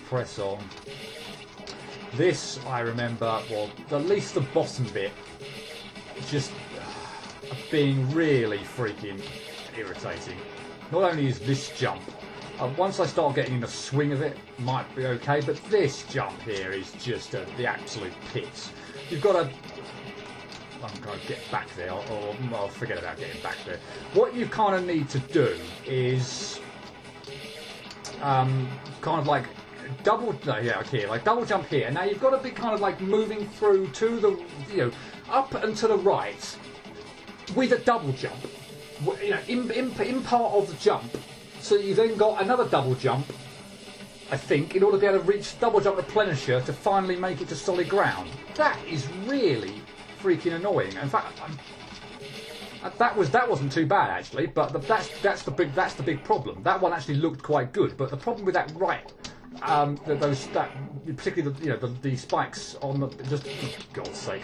press on. This, I remember, well, at least the bottom bit, just being really freaking irritating. Not only is this jump, once I start getting in the swing of it, might be okay, but this jump here is just the absolute pits. You've got to... I'm going to get back there, or I'll forget about getting back there. What you kind of need to do is kind of like double jump here. And now you've got to be kind of like moving through to the, up and to the right with a double jump, in part of the jump. So you've then got another double jump, I think, in order to be able to reach double jump replenisher to finally make it to solid ground. That is really freaking annoying. In fact, that wasn't too bad actually, but that's the big problem. That one actually looked quite good, but the problem with that particularly the spikes on the, just for God's sake,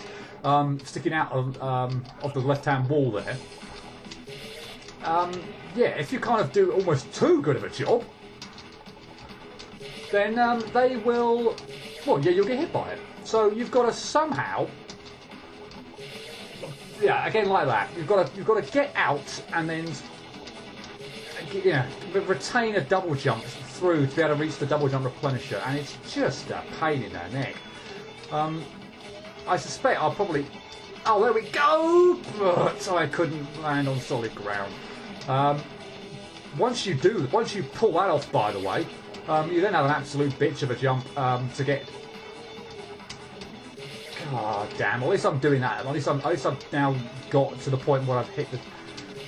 sticking out of the left-hand wall there. Yeah, if you kind of do almost too good of a job, then they will. Well, yeah, you'll get hit by it. So you've got to somehow. Yeah, again like that. You've got to get out and then retain a double jump through to be able to reach the double jump replenisher, and it's just a pain in the neck. I suspect I'll probably. Oh, there we go! But I couldn't land on solid ground. Once you pull that off, by the way, you then have an absolute bitch of a jump to get. God damn! At least I'm doing that. At least I've now got to the point where I've hit the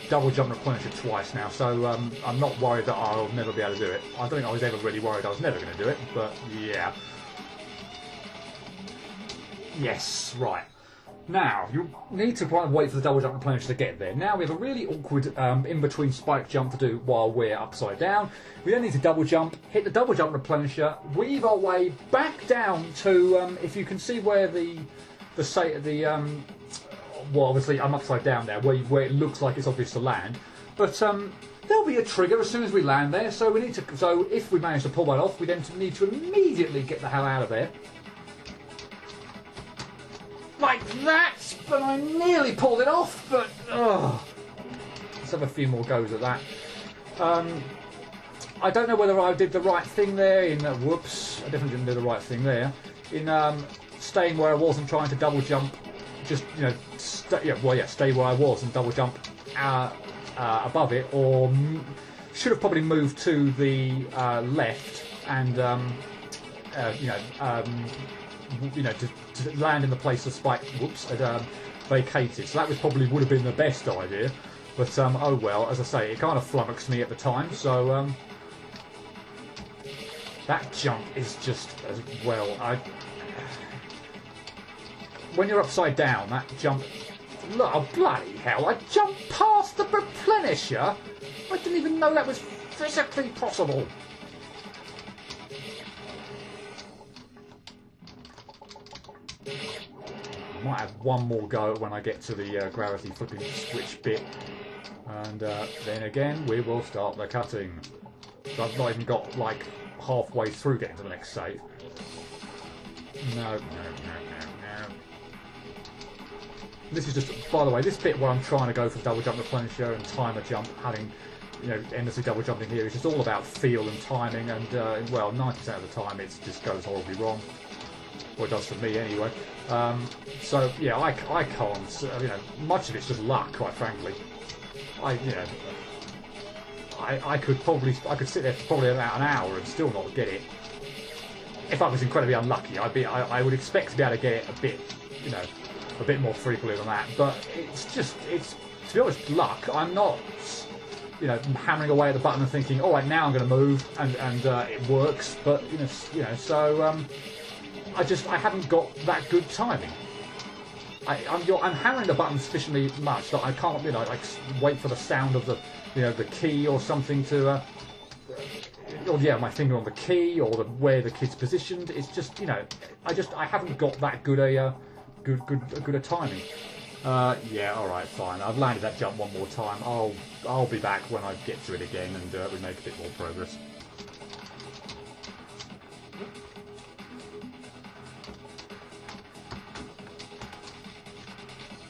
double jump replenisher twice now. So I'm not worried that I'll never be able to do it. I don't think I was ever really worried I was never going to do it. But yeah. Yes, right. Now, you need to kind of wait for the double jump replenisher to get there. Now we have a really awkward in-between spike jump to do while we're upside down. We then need to double jump, hit the double jump replenisher, weave our way back down to, if you can see where well, obviously I'm upside down there, where it looks like it's obvious to land. But there'll be a trigger as soon as we land there, so if we manage to pull that off, we then need to immediately get the hell out of there. Like that, but I nearly pulled it off, but let's have a few more goes at that. I don't know whether I did the right thing there in whoops, I definitely didn't do the right thing there in staying where I was and trying to double jump, just stay where I was and double jump above it, or should have probably moved to the left and to land in the place the spike had vacated. So that would have been the best idea. But oh well, as I say, it kind of flummoxed me at the time. So that jump is just as well. When you're upside down, that jump. Look, oh, bloody hell! I jumped past the replenisher. I didn't even know that was physically possible. I might have one more go when I get to the gravity flipping switch bit, and then again we will start the cutting. So I've not even got like halfway through getting to the next save. No. This is just, by the way, this bit where I'm trying to go for double jump replenisher and time a jump, having endlessly double jumping here is just all about feel and timing, and well, 90% of the time it just goes horribly wrong. Or it does for me anyway. So yeah, I can't. Much of it's just luck, quite frankly. I could sit there for probably about an hour and still not get it. If I was incredibly unlucky, I would expect to be able to get it a bit more frequently than that. But it's to be honest, luck. I'm not hammering away at the button and thinking, all right, now I'm going to move and it works. But so. I haven't got that good timing. I'm hammering the button sufficiently much that I can't, wait for the sound of the key or something to, my finger on the key or where the kid's positioned. It's just, I haven't got that good a timing. Yeah, all right, fine. I've landed that jump one more time. I'll be back when I get to it again and we make a bit more progress.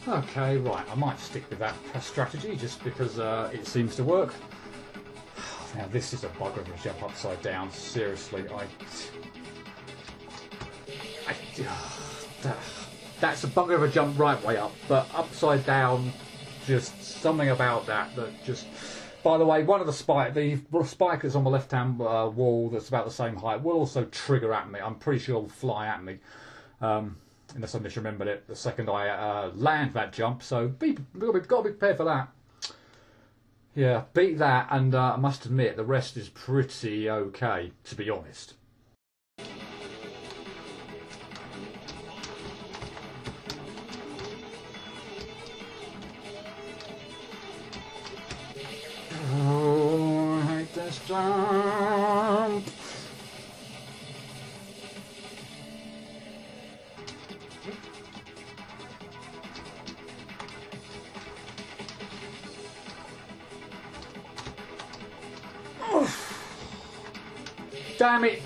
Okay, right, I might stick with that strategy just because it seems to work. Now this is a bugger of a jump upside down, seriously, that's a bugger of a jump right way up, but upside down, just something about that just... By the way, one of the spike that's on the left-hand wall that's about the same height will also trigger at me. I'm pretty sure it will fly at me. Unless I misremembered it the second I land that jump, so we've got to be prepared for that. Yeah, beat that, and I must admit the rest is pretty okay, to be honest. Oh, I hate this jump.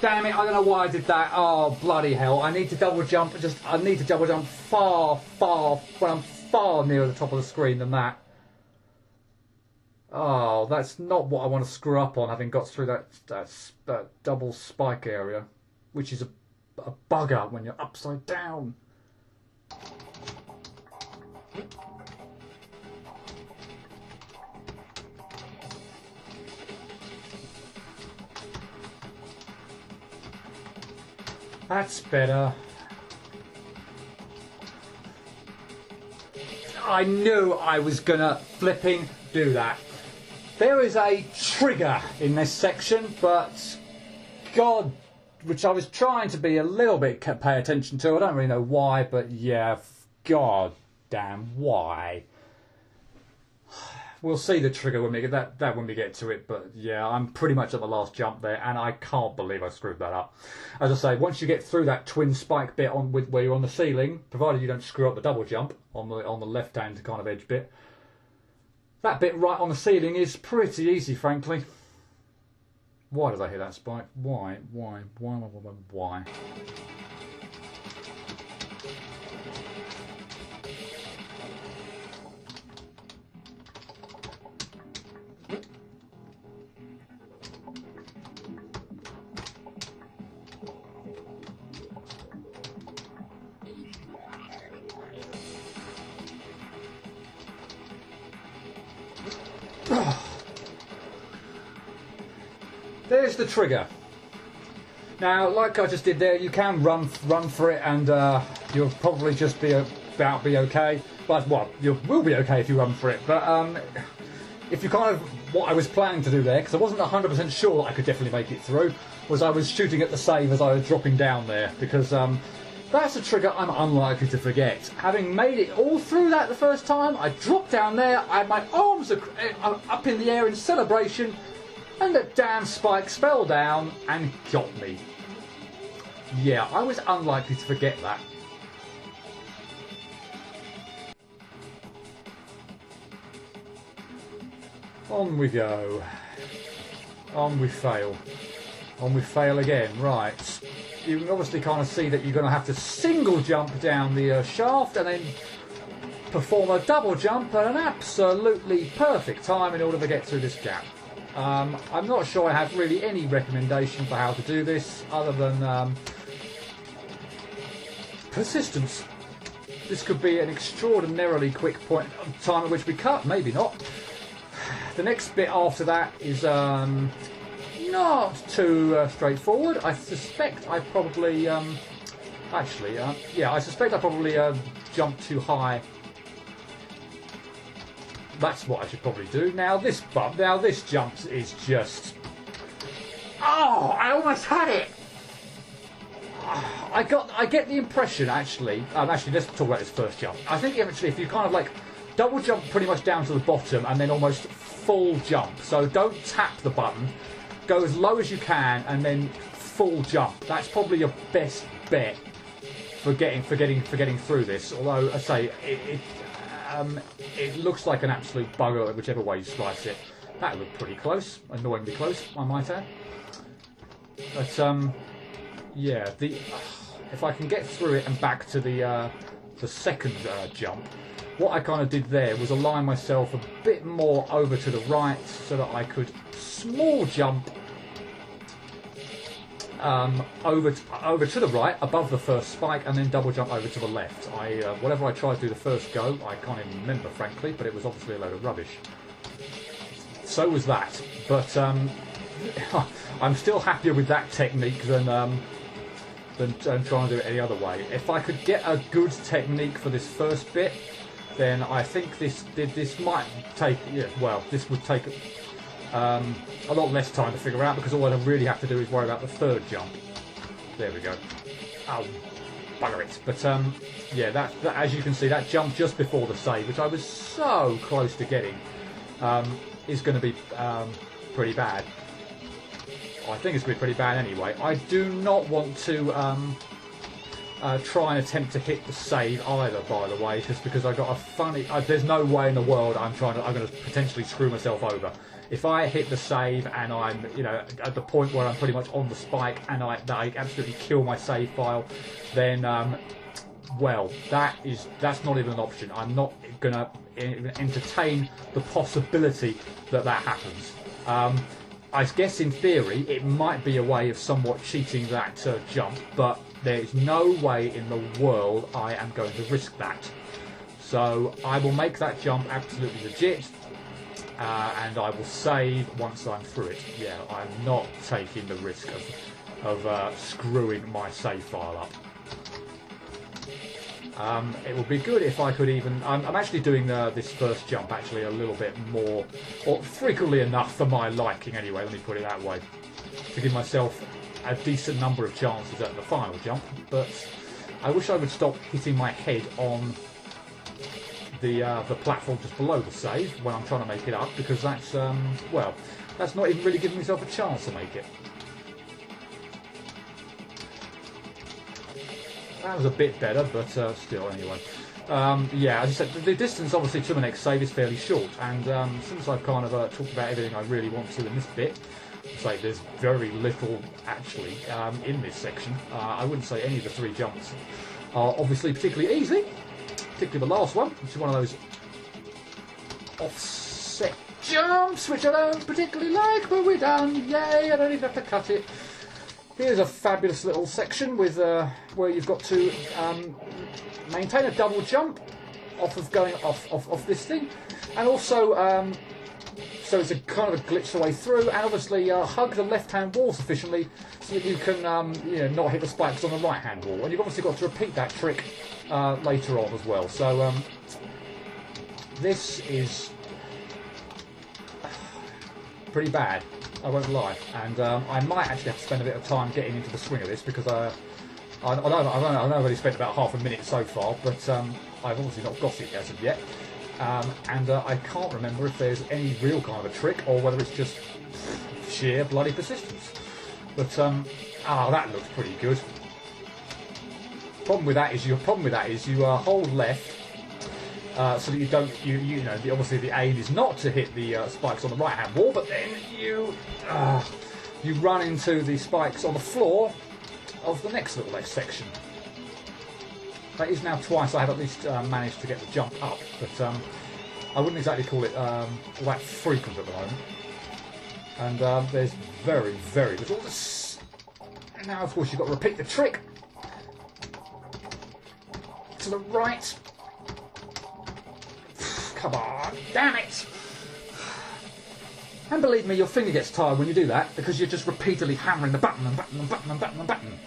Damn it, I don't know why I did that. Oh, bloody hell. I need to double jump, I need to double jump far nearer the top of the screen than that. Oh, that's not what I want to screw up on, having got through that double spike area, which is a bugger when you're upside down. That's better. I knew I was gonna flipping do that. There is a trigger in this section, but God, which I was trying to be a little bit pay attention to. I don't really know why, but yeah, God damn, why? We'll see the trigger when we get that when we get to it, but yeah, I'm pretty much at the last jump there, and I can't believe I screwed that up. As I say, once you get through that twin spike bit where you're on the ceiling, provided you don't screw up the double jump on the left-hand kind of edge bit, that bit right on the ceiling is pretty easy, frankly. Why did I hit that spike? Why? There's the trigger. Now, like I just did there, you can run for it, and you'll probably just be okay. But well, you will be okay if you run for it. But if you kind of what I was planning to do there, because I wasn't 100% sure that I could definitely make it through, was I was shooting at the save as I was dropping down there, because that's a trigger I'm unlikely to forget. Having made it all through that the first time, I dropped down there, I had my arms up in the air in celebration, and the damn spikes fell down and got me. Yeah, I was unlikely to forget that. On we go. On we fail. On we fail again. Right. You can obviously kind of see that you're going to have to single jump down the shaft and then perform a double jump at an absolutely perfect time in order to get through this gap. I'm not sure I have really any recommendation for how to do this other than persistence. This could be an extraordinarily quick point of time at which we cut, maybe not. The next bit after that is not too straightforward. I suspect I probably I suspect I probably jumped too high. That's what I should probably do. Now this jump is just... Oh, I almost had it! I get the impression, actually let's talk about this first jump. I think actually if you kind of like double jump pretty much down to the bottom and then almost full jump. So don't tap the button, go as low as you can and then full jump. That's probably your best bet for getting through this. Although I say it looks like an absolute bugger whichever way you slice it. That looked pretty close, annoyingly close, I might add. But yeah, if I can get through it and back to the second jump, what I kind of did there was align myself a bit more over to the right so that I could small jump over to the right above the first spike and then double jump over to the left. Whatever I tried to do the first go, I can't even remember frankly, but it was obviously a load of rubbish. So was that, but I'm still happier with that technique than trying to do it any other way. If I could get a good technique for this first bit, then I think this might take, this would take a lot less time to figure out, because all I really have to do is worry about the third jump. There we go. Oh, bugger it. But yeah, that as you can see, that jump just before the save, which I was so close to getting, is going to be pretty bad. I think it's going to be pretty bad anyway. I do not want to try and attempt to hit the save either, by the way, just because I got a funny... there's no way in the world I'm going to potentially screw myself over. If I hit the save and I'm, at the point where I'm pretty much on the spike and I absolutely kill my save file, then, well, that's not even an option. I'm not going to entertain the possibility that happens. I guess in theory it might be a way of somewhat cheating that jump, but there's no way in the world I am going to risk that. So I will make that jump absolutely legit, and I will save once I'm through it. Yeah, I'm not taking the risk of screwing my save file up. It would be good if I could even... I'm actually doing this first jump actually a little bit more, or frequently enough for my liking anyway, let me put it that way, to give myself a decent number of chances at the final jump. But I wish I would stop hitting my head on the platform just below the save when I'm trying to make it up, because that's, well, that's not even really giving myself a chance to make it. That was a bit better, but still, anyway. Yeah, as I said, the distance obviously to the next save is fairly short, and since I've kind of talked about everything I really want to in this bit, say there's very little actually in this section. I wouldn't say any of the three jumps are obviously particularly easy, particularly the last one, which is one of those offset jumps, which I don't particularly like, but we're done. Yay, I don't even have to cut it. Here's a fabulous little section with where you've got to maintain a double jump off of going off this thing, and also so it's a kind of a glitch the way through, and obviously hug the left-hand wall sufficiently so that you can not hit the spikes on the right-hand wall. And you've obviously got to repeat that trick later on as well. So this is pretty bad, I won't lie, and I might actually have to spend a bit of time getting into the swing of this, because I've only spent about half a minute so far, but I've obviously not got it as of yet, and I can't remember if there's any real kind of a trick or whether it's just sheer bloody persistence. But that looks pretty good. Problem with that is you hold left. So that you don't, obviously the aim is not to hit the spikes on the right-hand wall, but then you run into the spikes on the floor of the next little section. That is now twice I have at least managed to get the jump up, but I wouldn't exactly call it all that frequent at the moment. And there's very, very little. And now, of course, you've got to repeat the trick to the right. Come on, damn it! And believe me, your finger gets tired when you do that, because you're just repeatedly hammering the button and button and button and button and button.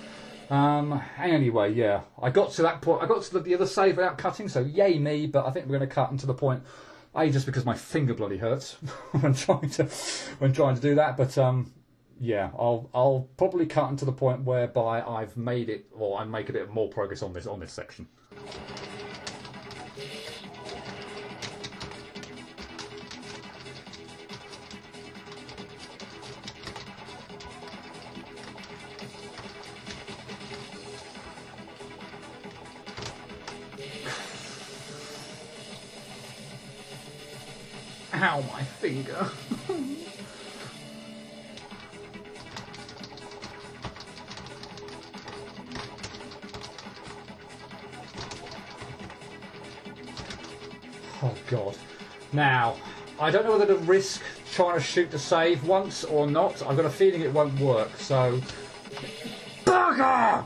Anyway, yeah, I got to that point. I got to the other save without cutting, so yay me. But I think we're going to cut until the point, just because my finger bloody hurts when trying to do that. But yeah, I'll probably cut until the point whereby I've made it, or I make a bit more progress on this section. Ow, my finger. Oh God. Now, I don't know whether to risk trying to shoot to save once or not. I've got a feeling it won't work, so... Bugger!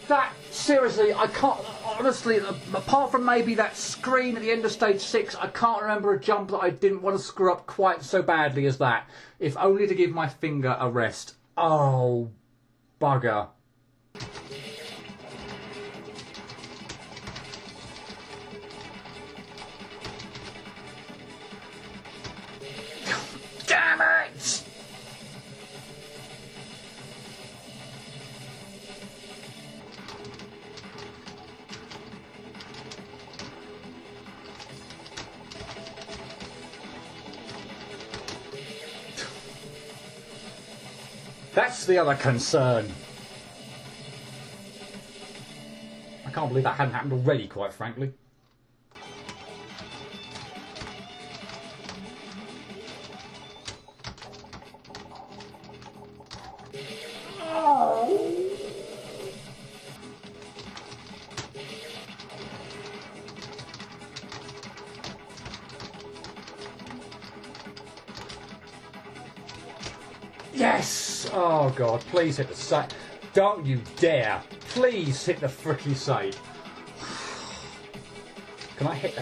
That, seriously, I can't... Honestly, apart from maybe that screen at the end of stage 6, I can't remember a jump that I didn't want to screw up quite so badly as that. If only to give my finger a rest. Oh, bugger. Damn it! That's the other concern. I can't believe that hadn't happened already, quite frankly. Yes! Oh God, please hit the save. Don't you dare. Please hit the fricky save. Can I hit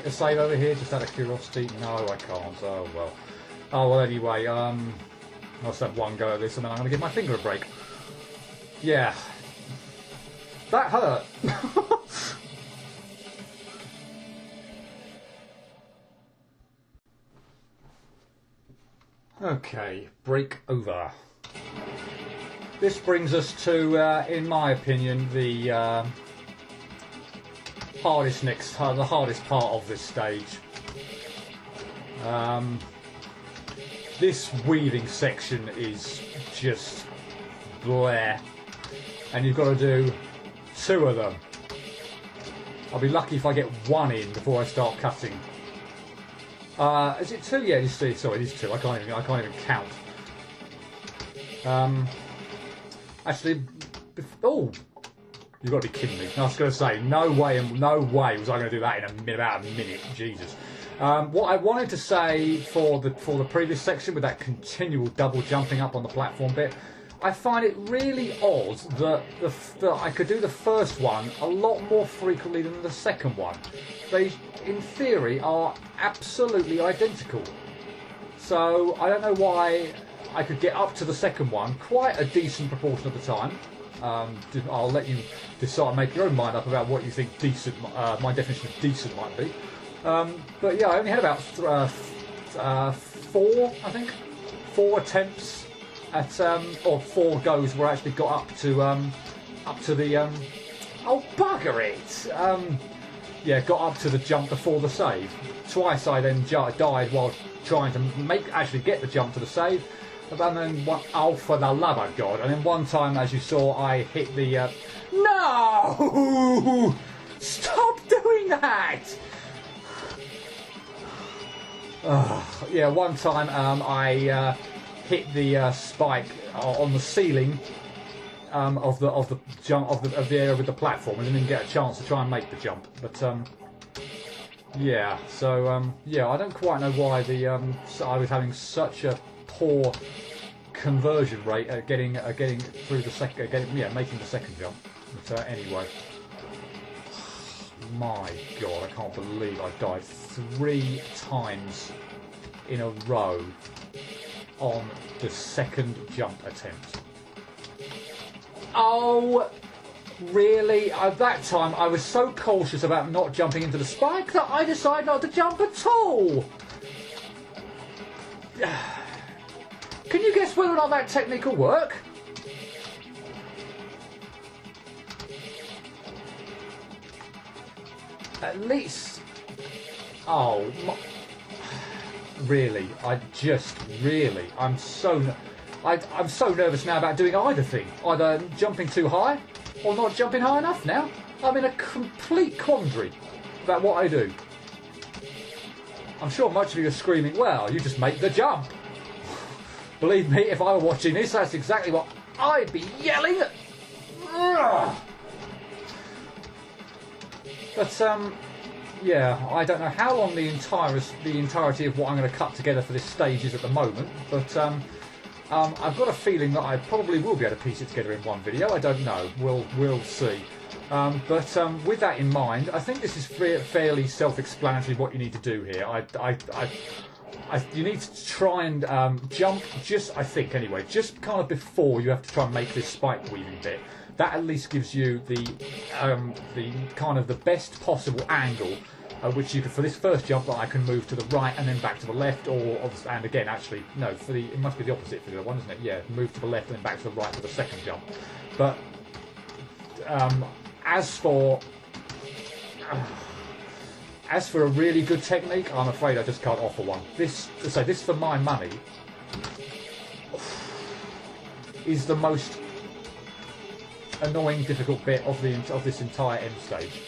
the save over here just out of curiosity? No, I can't. Oh well. Oh well, anyway, I'll just have one go at this and then I'm going to give my finger a break. Yeah. That hurt. Okay, break over. This brings us to, in my opinion, the hardest part of this stage. This weaving section is just bleh, and you've got to do 2 of them. I'll be lucky if I get 1 in before I start cutting. Is it 2? Yeah, sorry, it is 2. I can't even count. Actually, oh, you've got to be kidding me. I was going to say, no way was I going to do that in about a minute. Jesus. What I wanted to say for the previous section with that continual double jumping up on the platform bit, I find it really odd that I could do the first one a lot more frequently than the second one. They, in theory, are absolutely identical. So I don't know why I could get up to the second one quite a decent proportion of the time. I'll let you decide, make your own mind up about what you think decent, my definition of decent might be. But yeah, I only had about 4, I think, 4 attempts at, or 4 goes where I actually got up to the, oh bugger it! Yeah, got up to the jump before the save. Twice I then died while trying to actually get the jump to the save. And then oh, for the love of God! And then one time, as you saw, I hit the. No! Stop doing that! Yeah, one time I hit the spike on the ceiling of the jump of the area with the platform, and didn't get a chance to try and make the jump. But yeah, so yeah, I don't quite know why I was having such a poor conversion rate at getting through the second, making the second jump. But anyway, my God, I can't believe I died 3 times in a row on the second jump attempt. Oh, really? At that time, I was so cautious about not jumping into the spike that I decided not to jump at all. Can you guess whether or not that technique will work? At least... Oh, really? I'm so nervous now about doing either thing. Either jumping too high or not jumping high enough now. I'm in a complete quandary about what I do. I'm sure much of you are screaming, well, you just make the jump. Believe me, if I were watching this, that's exactly what I'd be yelling. But yeah, I don't know how long the entirety of what I'm going to cut together for this stage is at the moment, but I've got a feeling that I probably will be able to piece it together in one video. I don't know. We'll see. But with that in mind, I think this is fairly self-explanatory what you need to do here. You need to try and jump I think anyway, just kind of before you have to try and make this spike weaving bit. That at least gives you the kind of the best possible angle, which you can, for this first jump, that I can move to the right and then back to the left, and again, actually, no, it must be the opposite for the other one, isn't it? Yeah, move to the left and then back to the right for the second jump. But as for a really good technique, I'm afraid I just can't offer one. This for my money is the most annoying, difficult bit of this entire end stage.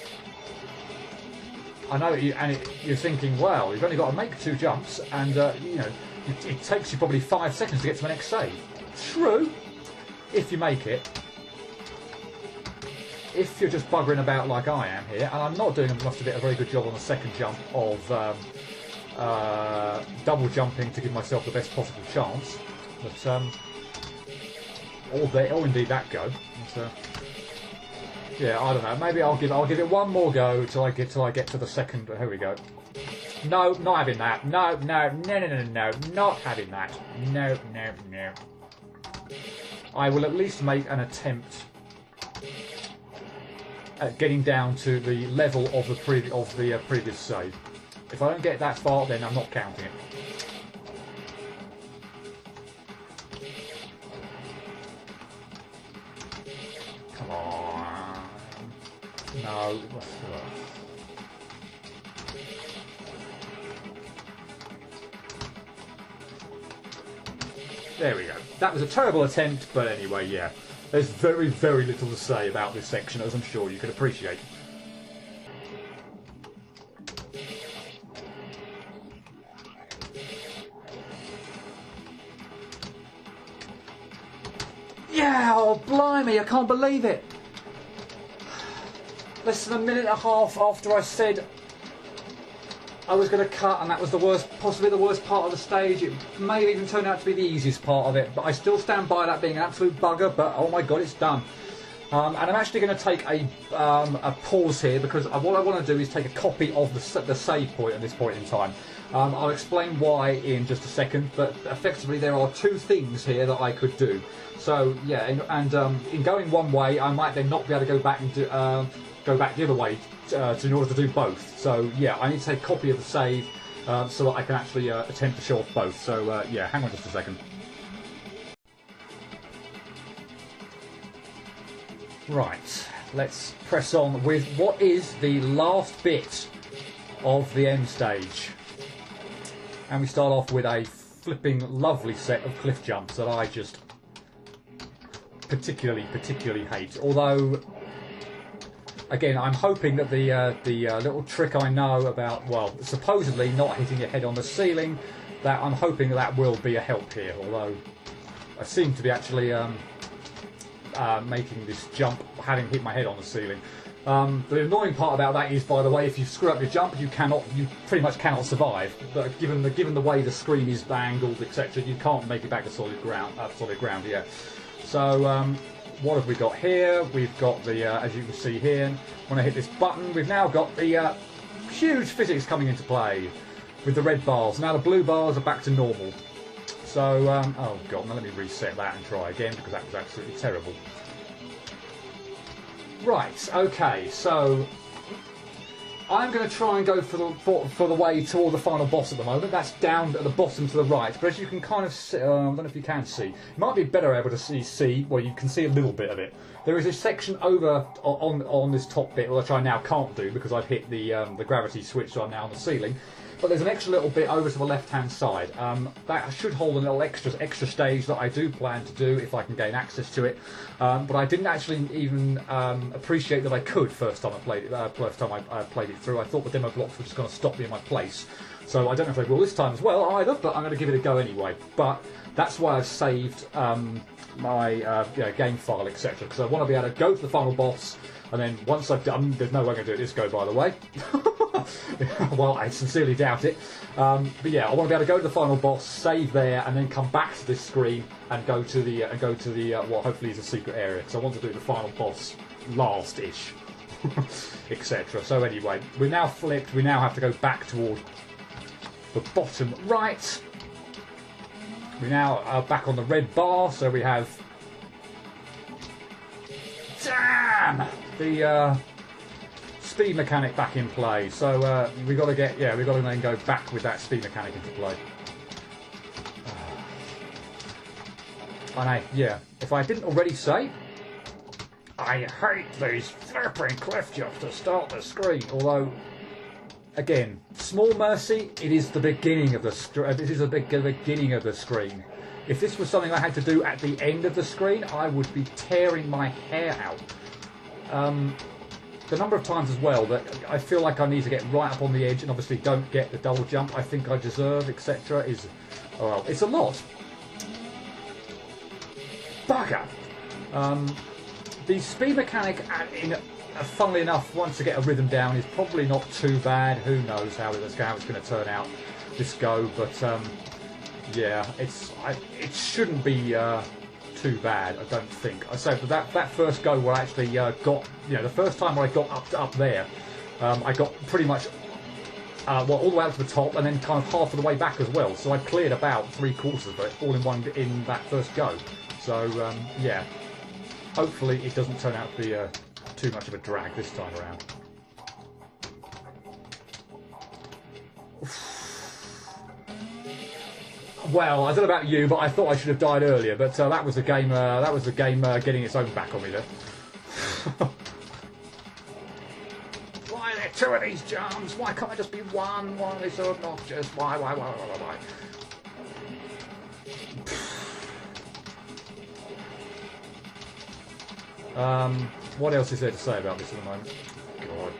I know, you're thinking, well, you've only got to make 2 jumps, and you know, it takes you probably 5 seconds to get to the next save. True, if you make it. If you're just buggering about like I am here, and I'm not doing, must admit, a very good job on the second jump of double jumping to give myself the best possible chance, but or indeed that go. But, yeah, I don't know. Maybe I'll give it one more go till I get to the second. Here we go. No, not having that. No, not having that. No. I will at least make an attempt at getting down to the level of the previous save. If I don't get that far, then I'm not counting it. Come on. No. There we go. That was a terrible attempt, but anyway, yeah. There's very, very little to say about this section, as I'm sure you can appreciate. Yeah, oh blimey, I can't believe it. Less than a minute and a half after I said I was going to cut, and that was possibly the worst part of the stage. It may have even turned out to be the easiest part of it, but I still stand by that being an absolute bugger, but oh my god, it's done. And I'm actually going to take a pause here, because what I want to do is take a copy of the save point at this point in time. I'll explain why in just a second, but effectively there are 2 things here that I could do. So yeah, in going one way, I might then not be able to go back and go back the other way in order to do both. So yeah, I need to take a copy of the save so that I can actually attempt to show off both. So yeah, hang on just a second. Right, let's press on with what is the last bit of the end stage. And we start off with a flipping lovely set of cliff jumps that I just particularly hate. Although, again, I'm hoping that the little trick I know about, well, supposedly not hitting your head on the ceiling, that I'm hoping that will be a help here. Although I seem to be actually making this jump having hit my head on the ceiling. The annoying part about that is, by the way, if you screw up your jump, you pretty much cannot survive. But given the way the screen is angled, etc., you can't make it back to solid ground. Yeah. So what have we got here? We've got the, as you can see here, when I hit this button, we've now got the huge physics coming into play with the red bars. Now the blue bars are back to normal. So, oh god, now let me reset that and try again, because that was absolutely terrible. Right, okay, so I'm going to try and go for the way toward the final boss at the moment. That's down at the bottom to the right, but as you can kind of see, I don't know if you can see, you might be better able to see, well, you can see a little bit of it. There is a section over on this top bit, which I now can't do because I've hit the gravity switch, so I'm now on the ceiling. But there's an extra little bit over to the left-hand side. That should hold a little extra stage that I do plan to do if I can gain access to it. But I didn't actually even appreciate that I could first time I played it through. I thought the demo blocks were just going to stop me in my place. So I don't know if they will this time as well either, but I'm going to give it a go anyway. But that's why I've saved my game file, etc. Because I want to be able to go to the final boss, and then once I've done, there's no way I'm going to do it this go, by the way. Well, I sincerely doubt it. But yeah, I want to be able to go to the final boss, save there, and then come back to this screen and go to the what hopefully is a secret area, because I want to do the final boss last-ish, etc. So anyway, we're now flipped. We now have to go back toward the bottom right. We now are back on the red bar, so we have, damn, the speed mechanic back in play. So we got to get, we got to then go back with that speed mechanic into play. And if I didn't already say, I hate these flipping cliff jumps to start the screen. Although, again, small mercy, it is the beginning of the beginning of the screen. If this was something I had to do at the end of the screen, I would be tearing my hair out. The number of times as well that I feel like I need to get right up on the edge and obviously don't get the double jump I think I deserve, etc. is, well, it's a lot. Bugger! The speed mechanic, funnily enough, once I get a rhythm down, is probably not too bad. Who knows how it's going to turn out this go, but yeah, it shouldn't be too bad, I don't think. I say, but that first go where I actually got, the first time where I got up there, I got pretty much all the way up to the top, and then kind of half of the way back as well. So I cleared about 3/4 of it all in that first go. So yeah, hopefully it doesn't turn out to be too much of a drag this time around. Well, I don't know about you, but I thought I should have died earlier. But that was the game. That was the game getting its own back on me there. Why are there two of these jumps? Why can't I just be one? Why are they so obnoxious? Why? What else is there to say about this at the moment? God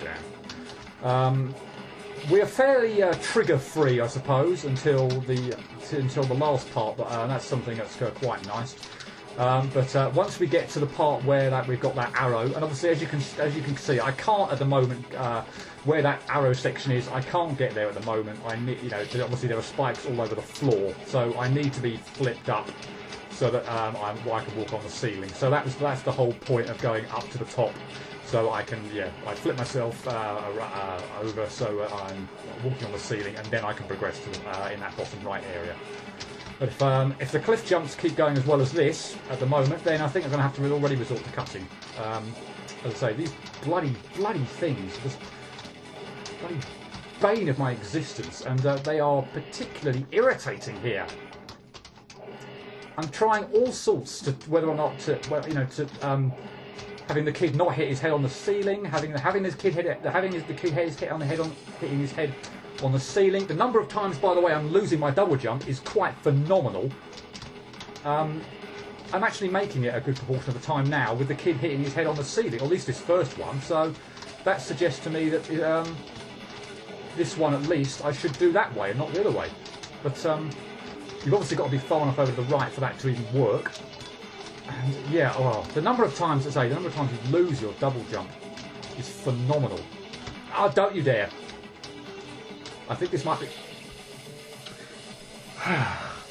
damn. We are fairly trigger-free, I suppose, until the last part, but that's something that's quite nice. But once we get to the part where we've got that arrow, and obviously as you can see, I can't at the moment where that arrow section is. I can't get there at the moment. I need, obviously there are spikes all over the floor, so I need to be flipped up so that I can walk on the ceiling. So that's the whole point of going up to the top. So I can, I flip myself over so I'm walking on the ceiling, and then I can progress to in that bottom right area. But if the cliff jumps keep going as well as this at the moment, then I think I'm going to have to already resort to cutting. As I say, these bloody things, this bloody bane of my existence, and they are particularly irritating here. I'm trying all sorts to whether or not to, having the kid not hit his head on the ceiling, having the kid hit his head hitting his head on the ceiling. The number of times, by the way, I'm losing my double jump is quite phenomenal. I'm actually making it a good proportion of the time now with the kid hitting his head on the ceiling, or at least this first one. So that suggests to me that this one, at least, I should do that way and not the other way. But you've obviously got to be far enough over to the right for that to even work. And yeah, well, the number of times you lose your double jump is phenomenal. Oh, don't you dare! I think this might be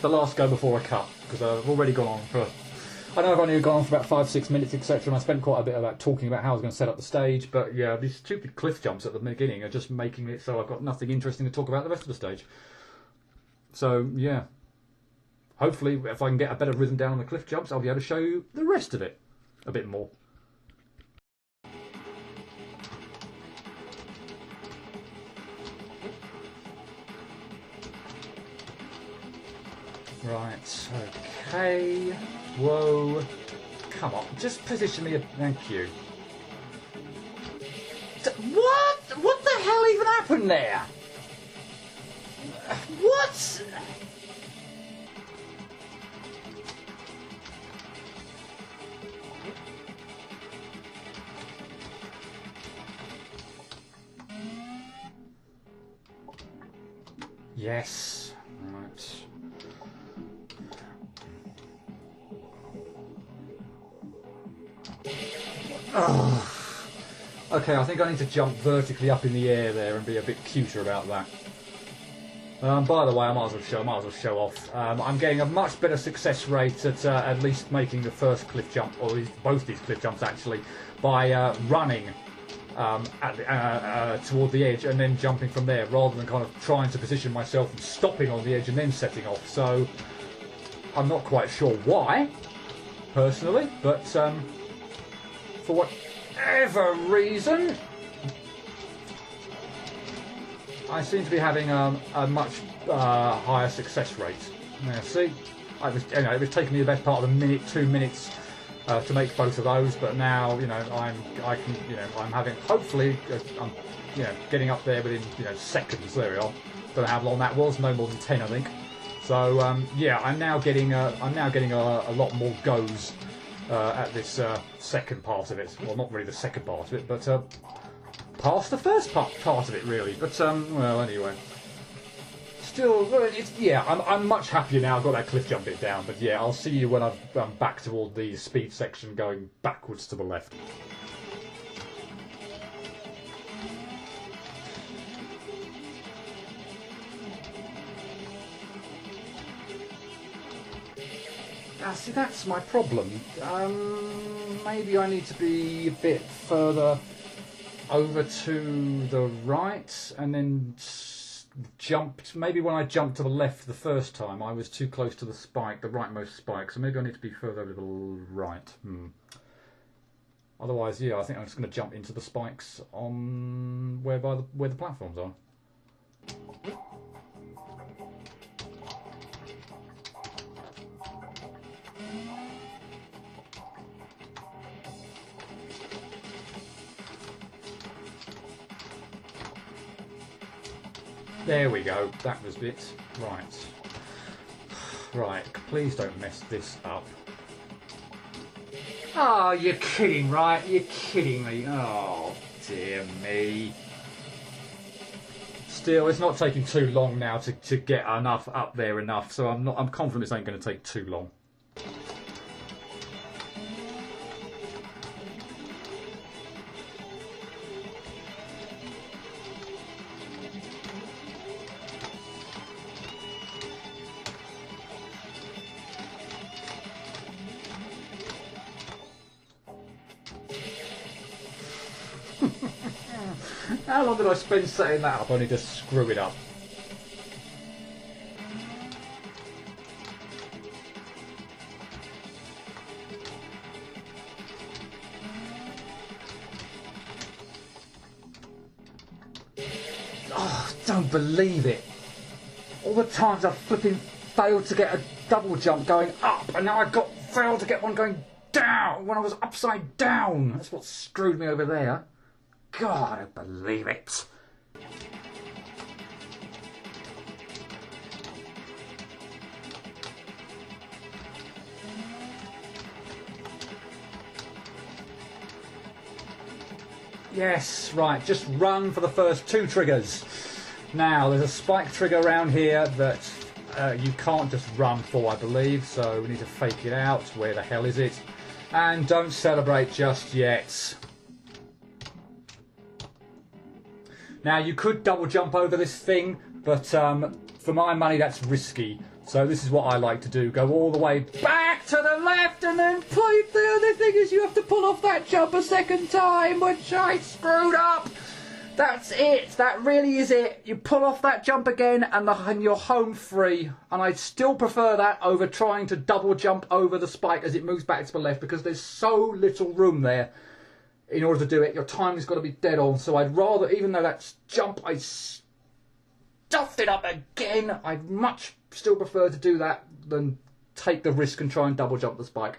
the last go before I cut, because I've already gone on for. I know I've only gone on for about 5-6 minutes, etc. And I spent quite a bit about talking about how I was going to set up the stage. But yeah, these stupid cliff jumps at the beginning are just making it so I've got nothing interesting to talk about the rest of the stage. So yeah. Hopefully, if I can get a better rhythm down on the cliff jumps, I'll be able to show you the rest of it a bit more. Right, okay. Whoa. Come on, just position me. Thank you. What? What the hell even happened there? What? Yes. Right. Oh. Okay, I think I need to jump vertically up in the air there and be a bit cuter about that. By the way, I might as well show off. I'm getting a much better success rate at least making the first cliff jump, or both these cliff jumps actually, by running toward the edge and then jumping from there, rather than kind of trying to position myself and stopping on the edge and then setting off. So I'm not quite sure why, personally, but for whatever reason, I seem to be having a much higher success rate. Now, see, it was taking me the best part of a minute, 2 minutes to make both of those, but now I'm having, hopefully, I'm getting up there within seconds. There we are. Don't know how long that was. No more than 10, I think. So yeah, I'm now getting a lot more goes at this second part of it. Well, not really the second part of it, but past the first part of it, really. But well, anyway. Still, I'm much happier now. I've got that cliff jump bit down. But yeah, I'll see you when I'm back toward the speed section, going backwards to the left. See, that's my problem. Maybe I need to be a bit further over to the right and then jumped. Maybe when I jumped to the left the first time, I was too close to the spike, the rightmost spike. So maybe I need to be further over to the right. Otherwise, yeah, I think I'm just going to jump into the spikes on where the platforms are. There we go, that was it. Right. Right, please don't mess this up. Oh, you're kidding, right? You're kidding me. Oh, dear me. Still, it's not taking too long now to get enough up there enough, so I'm confident this ain't going to take too long. How long did I spend setting that up only to screw it up? Oh, don't believe it. All the times I've flipping failed to get a double jump going up, and now I failed to get one going down when I was upside down. That's what screwed me over there. God, I don't believe it. Yes, right, just run for the first 2 triggers. Now, there's a spike trigger around here that you can't just run for, I believe, so we need to fake it out. Where the hell is it? And don't celebrate just yet. Now, you could double jump over this thing, but for my money, that's risky. So this is what I like to do. Go all the way back to the left, and then the other thing is you have to pull off that jump a second time, which I screwed up. That's it. That really is it. You pull off that jump again, and you're home free. And I'd still prefer that over trying to double jump over the spike as it moves back to the left, because there's so little room there. In order to do it, your timing's got to be dead on. So I'd rather, even though that's jump, I stuffed it up again. I'd much still prefer to do that than take the risk and try and double jump the spike.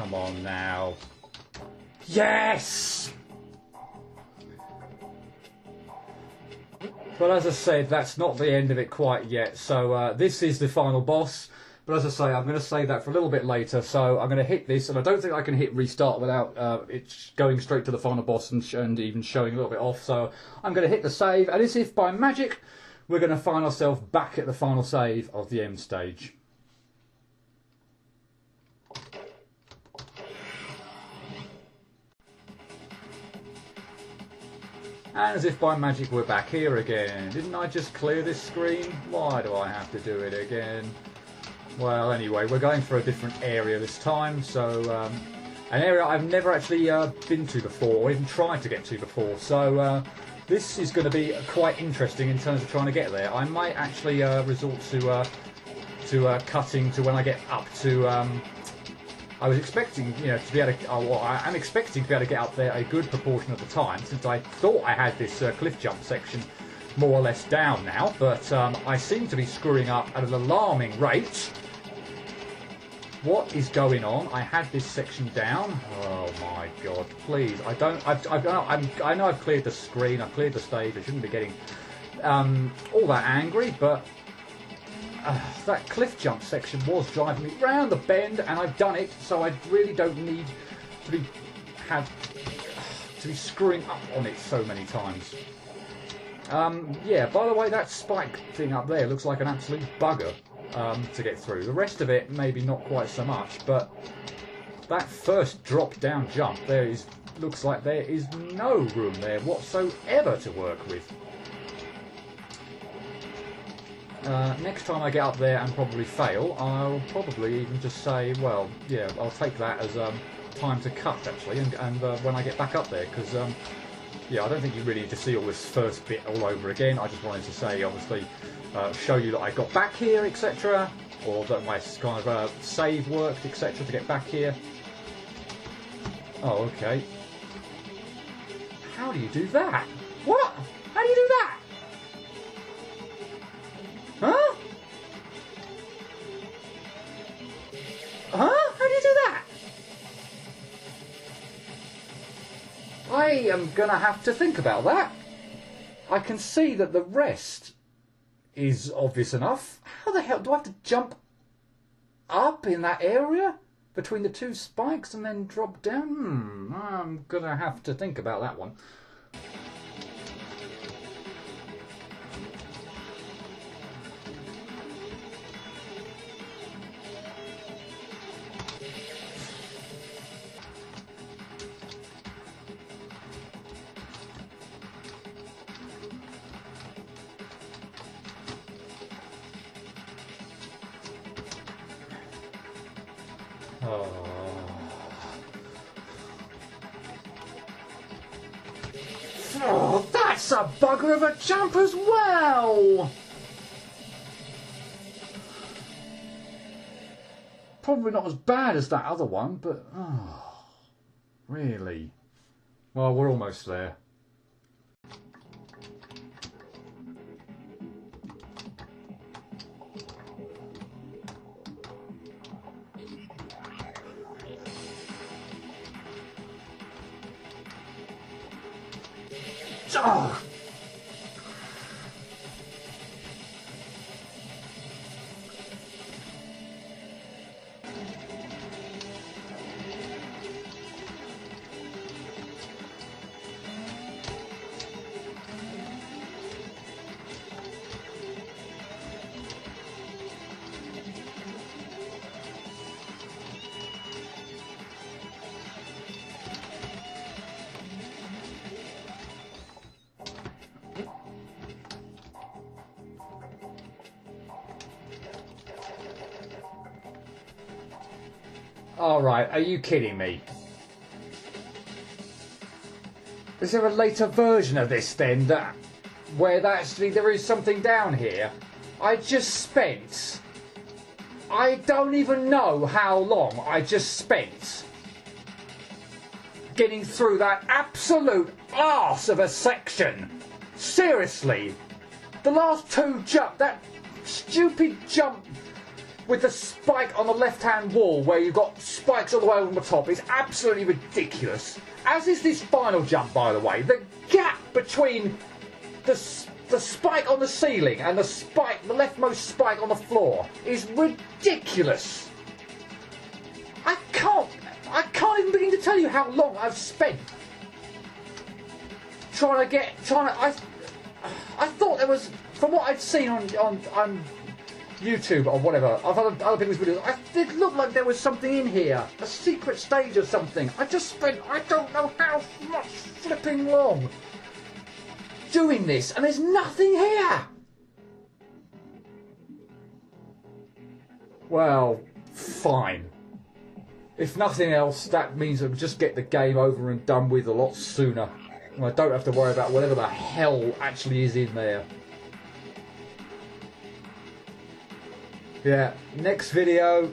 Come on now. Yes! But as I said, that's not the end of it quite yet. So this is the final boss. But as I say, I'm going to save that for a little bit later. So I'm going to hit this, and I don't think I can hit restart without it going straight to the final boss and even showing a little bit off. So I'm going to hit the save, and as if by magic, we're going to find ourselves back at the final save of the end stage. And as if by magic, we're back here again. Didn't I just clear this screen? Why do I have to do it again? Well, anyway, we're going for a different area this time. So, an area I've never actually been to before, or even tried to get to before. So, this is going to be quite interesting in terms of trying to get there. I might actually resort to cutting to when I get up to... I was expecting, you know, to be able to... well, I am expecting to be able to get up there a good proportion of the time, since I thought I had this cliff jump section more or less down now, but I seem to be screwing up at an alarming rate. What is going on? I had this section down. Oh my god! Please, I know I've cleared the screen. I've cleared the stage. I shouldn't be getting all that angry, but that cliff jump section was driving me round the bend, and I've done it. So I really don't need to be screwing up on it so many times. Yeah, by the way, that spike thing up there looks like an absolute bugger to get through. The rest of it, maybe not quite so much, but that first drop-down jump, looks like there is no room there whatsoever to work with. Next time I get up there and probably fail, I'll probably even just say, well, yeah, I'll take that as time to cut, actually, and when I get back up there, because... yeah, I don't think you really need to see all this first bit all over again. I just wanted to say, obviously, show you that I got back here, etc. Or that my kind of save worked, etc. to get back here. Oh, okay. How do you do that? What? How do you do that? Huh? Huh? How do you do that? I am going to have to think about that. I can see that the rest is obvious enough. How the hell do I have to jump up in that area between the two spikes and then drop down? I'm going to have to think about that one. Oh, that's a bugger of a jump as well! Probably not as bad as that other one, but... oh, really? Well, we're almost there. Oh. Alright, are you kidding me? Is there a later version of this then, where actually there is something down here? I just spent... I don't even know how long I just spent getting through that absolute arse of a section. Seriously. The last two jump, that stupid jump with the spike on the left-hand wall where you've got spikes all the way on the top is absolutely ridiculous. As is this final jump, by the way. The gap between the spike on the ceiling and the leftmost spike on the floor is ridiculous. I can't even begin to tell you how long I've spent I thought there was, from what I'd seen on YouTube or whatever, of other people's videos, it looked like there was something in here, a secret stage or something. I just spent, I don't know how much flipping long doing this, and there's nothing here. Well, fine. If nothing else, that means I'll just get the game over and done with a lot sooner. And I don't have to worry about whatever the hell actually is in there. Yeah, next video,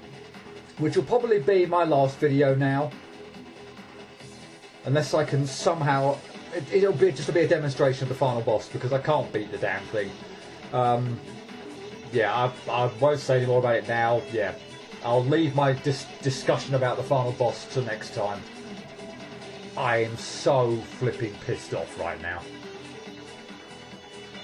which will probably be my last video now. Unless I can somehow... It'll just be a demonstration of the final boss, because I can't beat the damn thing. Yeah, I won't say any more about it now. Yeah, I'll leave my discussion about the final boss to next time. I am so flipping pissed off right now.